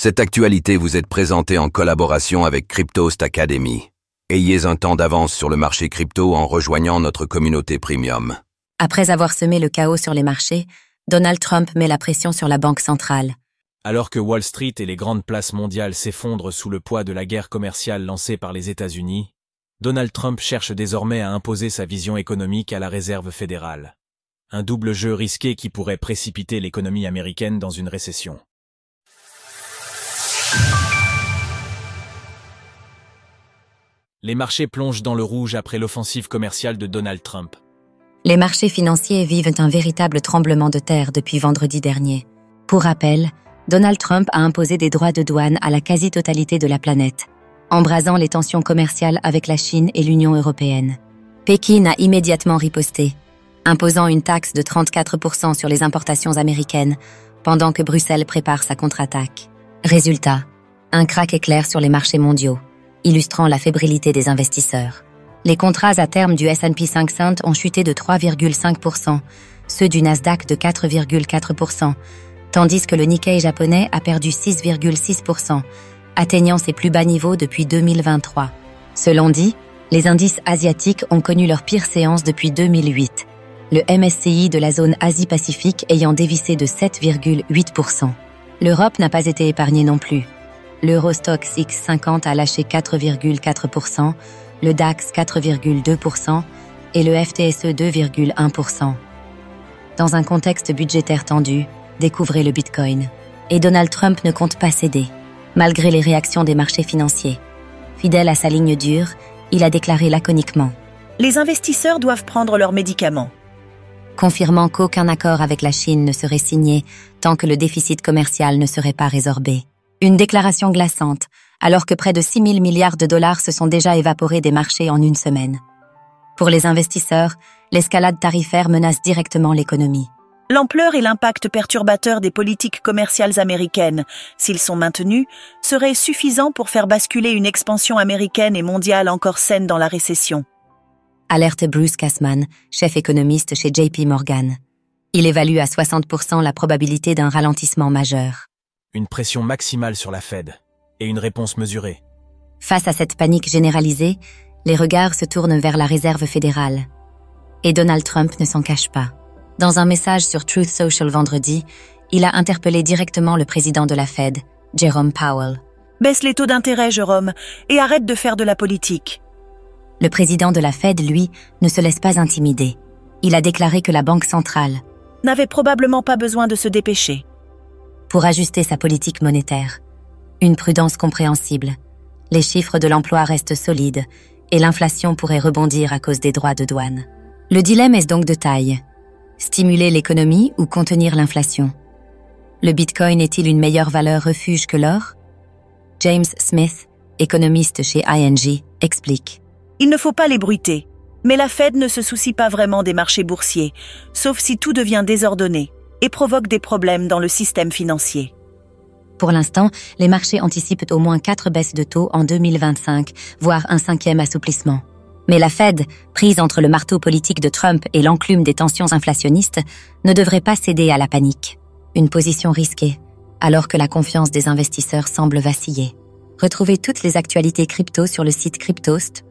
Cette actualité vous est présentée en collaboration avec Cryptost Academy. Ayez un temps d'avance sur le marché crypto en rejoignant notre communauté premium. Après avoir semé le chaos sur les marchés, Donald Trump met la pression sur la Banque centrale. Alors que Wall Street et les grandes places mondiales s'effondrent sous le poids de la guerre commerciale lancée par les États-Unis, Donald Trump cherche désormais à imposer sa vision économique à la Réserve fédérale. Un double jeu risqué qui pourrait précipiter l'économie américaine dans une récession. Les marchés plongent dans le rouge après l'offensive commerciale de Donald Trump. Les marchés financiers vivent un véritable tremblement de terre depuis vendredi dernier. Pour rappel, Donald Trump a imposé des droits de douane à la quasi-totalité de la planète, embrasant les tensions commerciales avec la Chine et l'Union européenne. Pékin a immédiatement riposté, imposant une taxe de 34% sur les importations américaines, pendant que Bruxelles prépare sa contre-attaque. Résultat, un krach éclair sur les marchés mondiaux, illustrant la fébrilité des investisseurs. Les contrats à terme du S&P 500 ont chuté de 3,5%, ceux du Nasdaq de 4,4%, tandis que le Nikkei japonais a perdu 6,6%, atteignant ses plus bas niveaux depuis 2023. Selon dit, les indices asiatiques ont connu leur pire séance depuis 2008, le MSCI de la zone Asie-Pacifique ayant dévissé de 7,8%. L'Europe n'a pas été épargnée non plus. L'Eurostoxx 50 a lâché 4,4%, le DAX 4,2% et le FTSE 2,1%. Dans un contexte budgétaire tendu, découvrez le Bitcoin. Et Donald Trump ne compte pas céder, malgré les réactions des marchés financiers. Fidèle à sa ligne dure, il a déclaré laconiquement « Les investisseurs doivent prendre leurs médicaments », confirmant qu'aucun accord avec la Chine ne serait signé tant que le déficit commercial ne serait pas résorbé. Une déclaration glaçante, alors que près de 6 000 milliards de dollars se sont déjà évaporés des marchés en une semaine. Pour les investisseurs, l'escalade tarifaire menace directement l'économie. L'ampleur et l'impact perturbateur des politiques commerciales américaines, s'ils sont maintenus, seraient suffisants pour faire basculer une expansion américaine et mondiale encore saine dans la récession. Alerte Bruce Kasman, chef économiste chez JP Morgan. Il évalue à 60% la probabilité d'un ralentissement majeur. Une pression maximale sur la Fed et une réponse mesurée. Face à cette panique généralisée, les regards se tournent vers la Réserve fédérale. Et Donald Trump ne s'en cache pas. Dans un message sur Truth Social vendredi, il a interpellé directement le président de la Fed, Jerome Powell. « Baisse les taux d'intérêt, Jérôme, et arrête de faire de la politique. » Le président de la Fed, lui, ne se laisse pas intimider. Il a déclaré que la Banque centrale n'avait probablement pas besoin de se dépêcher pour ajuster sa politique monétaire. Une prudence compréhensible. Les chiffres de l'emploi restent solides et l'inflation pourrait rebondir à cause des droits de douane. Le dilemme est donc de taille. Stimuler l'économie ou contenir l'inflation? Le Bitcoin est-il une meilleure valeur refuge que l'or? James Smith, économiste chez ING, explique. Il ne faut pas les bruiter, mais la Fed ne se soucie pas vraiment des marchés boursiers, sauf si tout devient désordonné et provoque des problèmes dans le système financier. Pour l'instant, les marchés anticipent au moins 4 baisses de taux en 2025, voire un 5e assouplissement. Mais la Fed, prise entre le marteau politique de Trump et l'enclume des tensions inflationnistes, ne devrait pas céder à la panique. Une position risquée, alors que la confiance des investisseurs semble vaciller. Retrouvez toutes les actualités crypto sur le site cryptost.fr.